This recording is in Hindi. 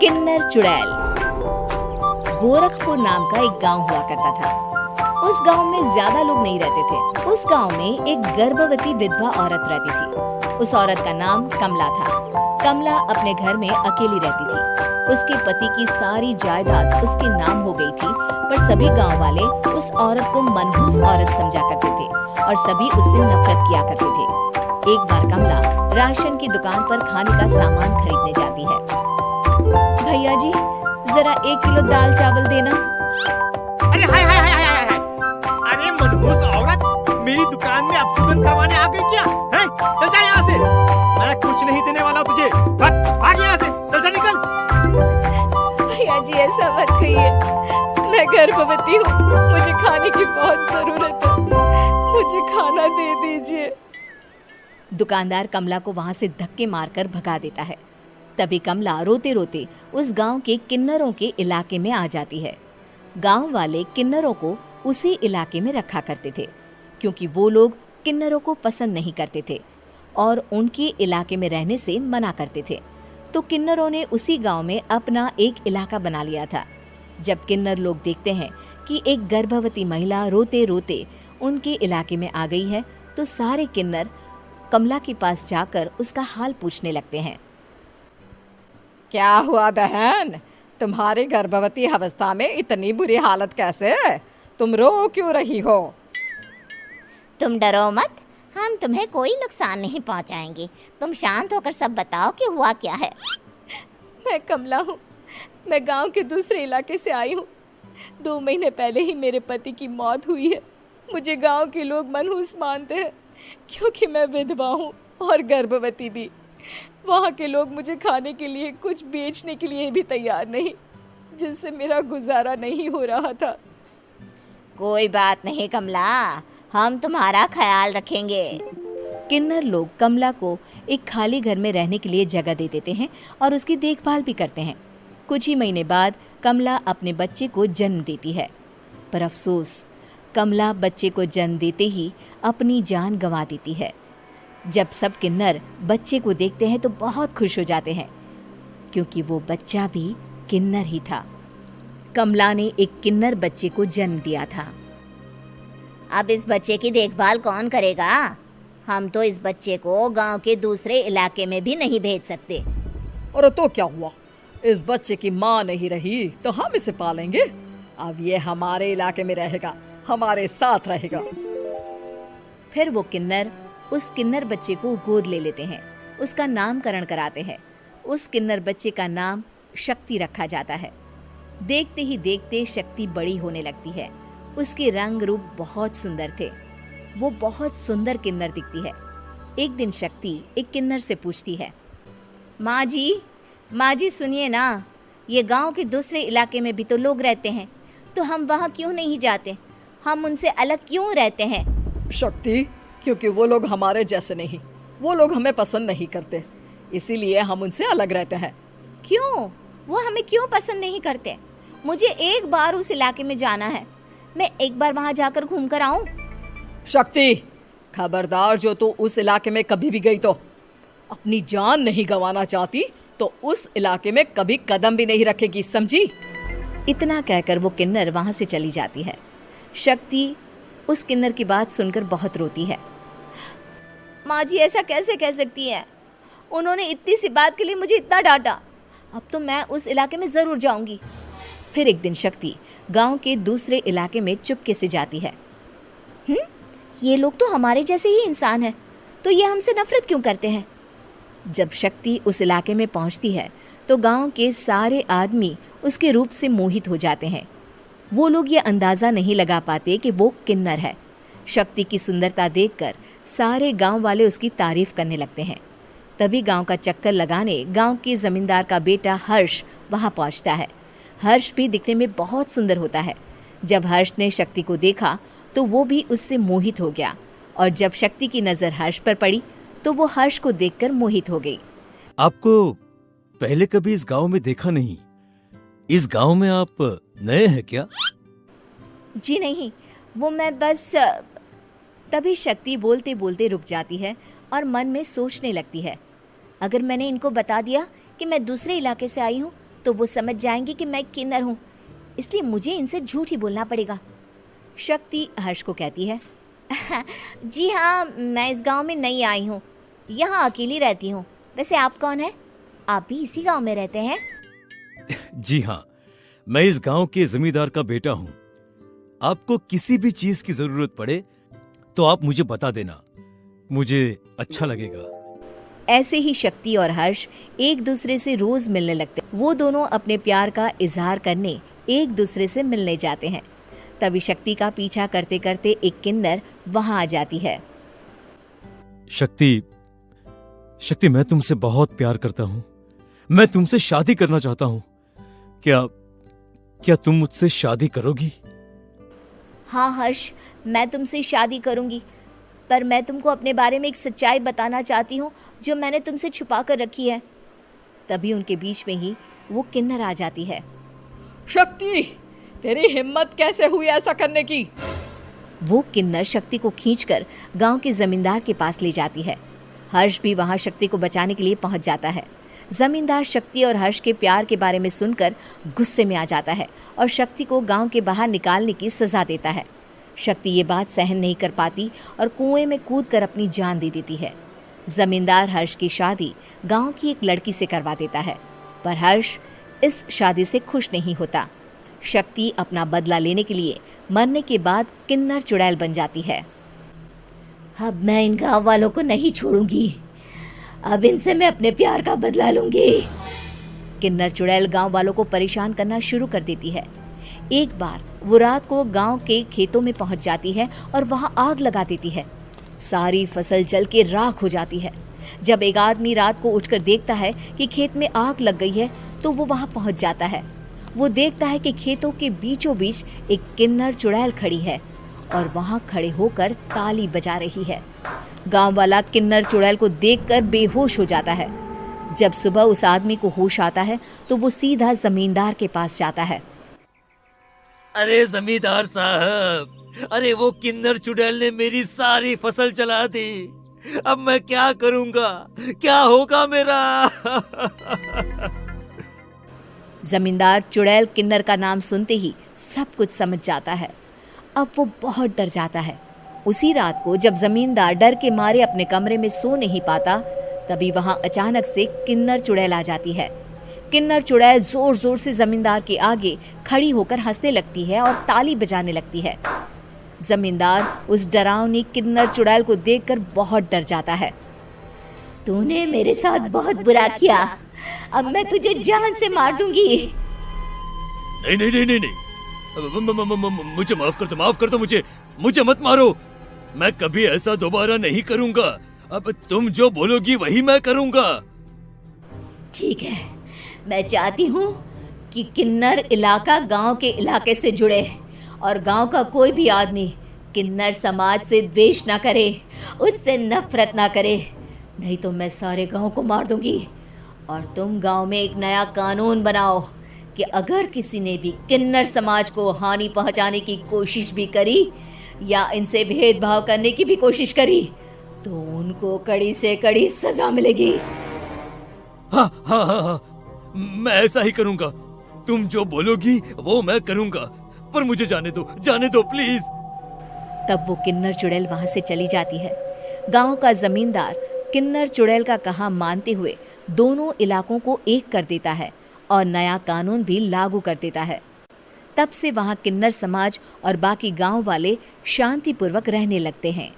किन्नर चुड़ैल। गोरखपुर नाम का एक गांव हुआ करता था। उस गांव में ज्यादा लोग नहीं रहते थे। उस गांव में एक गर्भवती विधवा औरत रहती थी। उस औरत का नाम कमला था। कमला अपने घर में अकेली रहती थी। उसके पति की सारी जायदाद उसके नाम हो गई थी, पर सभी गांव वाले उस औरत को मनहूस औरत समझा करते थे और सभी उससे नफरत किया करते थे। एक बार कमला राशन की दुकान पर खाने का सामान खरीदने जाती है। भैया जी, जरा 1 किलो दाल चावल देना। अरे हाय हाय हाय हाय हाय, अरे मनहूस औरत, मेरी दुकान में अपशगुन करवाने आ गई क्या? हैं? चल जा यहाँ से, मैं कुछ नहीं देने वाला तुझे। भाग यहाँ से, चल जा, निकल। भैया जी, ऐसा मत कहिए, मैं गर्भवती हूँ, मुझे खाने की बहुत जरूरत है, मुझे खाना दे दीजिए। दुकानदार कमला को वहां से धक्के मारकर भगा देता है। तभी कमला रोते रोते उस गांव के किन्नरों के इलाके में आ जाती है। गांव वाले किन्नरों को उसी इलाके में रखा करते थे, क्योंकि वो लोग किन्नरों को पसंद नहीं करते थे और उनके इलाके में रहने से मना करते थे। तो किन्नरों ने उसी गांव में अपना एक इलाका बना लिया था। जब किन्नर लोग देखते हैं कि एक गर्भवती महिला रोते रोते उनके इलाके में आ गई है, तो सारे किन्नर कमला के पास जाकर उसका हाल पूछने लगते हैं। क्या हुआ बहन, तुम्हारी गर्भवती अवस्था में इतनी बुरी हालत कैसे? तुम रो क्यों रही हो? तुम डरो मत, हम तुम्हें कोई नुकसान नहीं पहुंचाएंगे। तुम शांत होकर सब बताओ कि हुआ क्या है। मैं कमला हूँ, मैं गांव के दूसरे इलाके से आई हूँ। 2 महीने पहले ही मेरे पति की मौत हुई है। मुझे गांव के लोग मनहूस मानते हैं, क्योंकि मैं विधवा हूँ और गर्भवती भी। वहाँ के लोग मुझे खाने के लिए कुछ बेचने के लिए भी तैयार नहीं, जिससे मेरा गुजारा नहीं हो रहा था। कोई बात नहीं कमला, हम तुम्हारा ख्याल रखेंगे। किन्नर लोग कमला को एक खाली घर में रहने के लिए जगह दे देते हैं और उसकी देखभाल भी करते हैं। कुछ ही महीने बाद कमला अपने बच्चे को जन्म देती है, पर अफसोस, कमला बच्चे को जन्म देते ही अपनी जान गंवा देती है। जब सब किन्नर बच्चे को देखते हैं तो बहुत खुश हो जाते हैं, क्योंकि वो बच्चा भी किन्नर ही था। कमला ने एक किन्नर बच्चे को जन्म दिया था। अब इस बच्चे की देखभाल कौन करेगा? हम तो इस बच्चे को गांव के दूसरे इलाके में भी नहीं भेज सकते। और तो क्या हुआ, इस बच्चे की माँ नहीं रही तो हम इसे पालेंगे। अब ये हमारे इलाके में रहेगा, हमारे साथ रहेगा। फिर वो किन्नर उस किन्नर बच्चे को गोद ले लेते हैं, उसका नामकरण कराते हैं। उस किन्नर बच्चे का नाम शक्ति रखा जाता है। देखते ही देखते शक्ति बड़ी होने लगती है। उसके रंग रूप बहुत सुंदर थे। वो बहुत सुंदर किन्नर दिखती है। एक दिन शक्ति एक किन्नर से पूछती है, माँ जी सुनिए ना, ये गांव के दूसरे इलाके में भी तो लोग रहते हैं, तो हम वहाँ क्यों नहीं जाते? हम उनसे अलग क्यों रहते हैं? शक्ति, क्योंकि वो लोग हमारे जैसे नहीं, वो लोग हमें पसंद नहीं करते, इसीलिए हम उनसे अलग रहते हैं। क्यों? वो हमें क्यों पसंद नहीं करते? मुझे एक बार उस इलाके में जाना है, मैं एक बार वहाँ जाकर घूम कर आऊं। शक्ति, खबरदार, जो तू उस इलाके में कभी भी गई तो अपनी जान नहीं गंवाना चाहती तो उस इलाके में कभी कदम भी नहीं रखेगी, समझी? इतना कहकर वो किन्नर वहां से चली जाती है। शक्ति उस किन्नर की बात सुनकर बहुत रोती है। माँ जी, ऐसा कैसे कह सकती है? उन्होंने इतनी सी बात के लिए मुझे इतना डांटा। अब तो मैं उस इलाके में जरूर जाऊंगी। फिर एक दिन शक्ति गांव के दूसरे इलाके में चुपके से जाती है। ये लोग तो हमारे जैसे ही इंसान हैं, तो ये हमसे नफरत क्यों करते हैं? जब शक्ति उस इलाके में पहुंचती है तो गांव के सारे आदमी उसके रूप से मोहित हो जाते हैं। वो लोग ये अंदाज़ा नहीं लगा पाते कि वो किन्नर है। शक्ति की सुंदरता देखकर सारे गांव वाले उसकी तारीफ करने लगते हैं। तभी गांव का चक्कर लगाने गांव के जमींदार का बेटा हर्ष वहां पहुंचता है। हर्ष भी दिखने में बहुत सुंदर होता है। जब हर्ष ने शक्ति को देखा तो वो भी उससे मोहित हो गया, और जब शक्ति की नज़र हर्ष पर पड़ी तो वो हर्ष को देखकर मोहित हो गई। आपको पहले कभी इस गांव में देखा नहीं। इस गांव में आप नए हैं क्या? जी नहीं, वो मैं बस। तभी शक्ति बोलते बोलते रुक जाती है और मन में सोचने लगती है, अगर मैंने इनको बता दिया कि मैं दूसरे इलाके से आई हूँ तो वो समझ जाएंगे कि मैं किन्नर हूँ, इसलिए मुझे इनसे झूठ ही बोलना पड़ेगा। शक्ति हर्ष को कहती है, जी हाँ, मैं इस गांव में नई आई हूँ, यहाँ अकेली रहती हूँ। वैसे आप कौन है? आप भी इसी गांव में रहते हैं? जी हाँ, मैं इस गांव के जमींदार का बेटा हूँ। आपको किसी भी चीज की जरूरत पड़े तो आप मुझे बता देना, मुझे अच्छा लगेगा। ऐसे ही शक्ति और हर्ष एक दूसरे से रोज मिलने लगते। वो दोनों अपने प्यार का इजहार करने एक दूसरे से मिलने जाते हैं। तभी शक्ति का पीछा करते करते एक किन्नर वहां आ जाती है। शक्ति, शक्ति, मैं तुमसे बहुत प्यार करता हूँ। मैं तुमसे शादी करना चाहता हूँ। क्या तुम मुझसे शादी करोगी? हाँ हर्ष, मैं तुमसे शादी करूँगी, पर मैं तुमको अपने बारे में एक सच्चाई बताना चाहती हूँ जो मैंने तुमसे छुपा कर रखी है। तभी उनके बीच में ही वो किन्नर आ जाती है। शक्ति, तेरी हिम्मत कैसे हुई ऐसा करने की? वो किन्नर शक्ति को खींचकर गांव के जमींदार के पास ले जाती है। हर्ष भी वहां शक्ति को बचाने के लिए पहुंच जाता है। जमींदार शक्ति और हर्ष के प्यार के बारे में सुनकर गुस्से में आ जाता है और शक्ति को गांव के बाहर निकालने की सजा देता है। शक्ति ये बात सहन नहीं कर पाती और कुएं में कूदकर अपनी जान दे देती है। जमींदार हर्ष की शादी गांव की एक लड़की से करवा देता है, पर हर्ष इस शादी से खुश नहीं होता। शक्ति अपना बदला लेने के लिए मरने के बाद किन्नर चुड़ैल बन जाती है। अब मैं इन गाँव वालों को नहीं छोड़ूंगी, अब इनसे मैं अपने प्यार का बदला लूंगी। किन्नर चुड़ैल गांव वालों को परेशान करना शुरू कर देती है। एक बार वो रात को गांव के खेतों में पहुंच जाती है और वहां आग लगा देती है। सारी फसल जल के राख हो जाती है। जब एक आदमी रात को उठकर देखता है कि खेत में आग लग गई है तो वो वहां पहुंच जाता है। वो देखता है कि खेतों के बीचों बीच एक किन्नर चुड़ैल खड़ी है और वहां खड़े होकर ताली बजा रही है। गांव वाला किन्नर चुड़ैल को देखकर बेहोश हो जाता है। जब सुबह उस आदमी को होश आता है तो वो सीधा जमींदार के पास जाता है। अरे जमींदार साहब, अरे वो किन्नर चुड़ैल ने मेरी सारी फसल जला दी। अब मैं क्या करूंगा? क्या होगा मेरा? जमींदार चुड़ैल किन्नर का नाम सुनते ही सब कुछ समझ जाता है। अब वो बहुत डर जाता है। उसी रात को जब जमींदार डर के मारे अपने कमरे में सो नहीं पाता, तभी वहां अचानक से किन्नर चुड़ैल आ जाती है। किन्नर चुड़ैल जोर जोर से जमींदार के आगे खड़ी होकर हंसने लगती है और ताली बजाने लगती है। जमींदार उस डरावनी किन्नर चुड़ैल को देखकर बहुत डर जाता है। तूने मेरे साथ बहुत बुरा किया, अब मैं तुझे जान से मार दूंगी। नहीं नहीं नहीं नहीं, नहीं। मुझे माफ कर दो, मुझे मत मारो। मैं कभी ऐसा दोबारा नहीं करूंगा। अब तुम जो बोलोगी वही मैं करूंगा। ठीक है, मैं चाहती हूँ कि किन्नर इलाका गांव के इलाके से जुड़े और गांव का कोई भी आदमी किन्नर समाज से द्वेष ना करे, उससे नफरत ना करे, नहीं तो मैं सारे गांव को मार दूंगी। और तुम गांव में एक नया कानून बनाओ कि अगर किसी ने भी किन्नर समाज को हानि पहुंचाने की कोशिश भी करी या इनसे भेदभाव करने की भी कोशिश करी तो उनको कड़ी से कड़ी सजा मिलेगी। हाँ हाँ हाँ हाँ, मैं ऐसा ही करूंगा। तुम जो बोलोगी वो मैं करूंगा, पर मुझे जाने दो प्लीज। तब वो किन्नर चुड़ैल वहां से चली जाती है। गांव का जमींदार किन्नर चुड़ैल का कहा मानते हुए दोनों इलाकों को एक कर देता है और नया कानून भी लागू कर देता है। तब से वहां किन्नर समाज और बाकी गांव वाले शांतिपूर्वक रहने लगते हैं।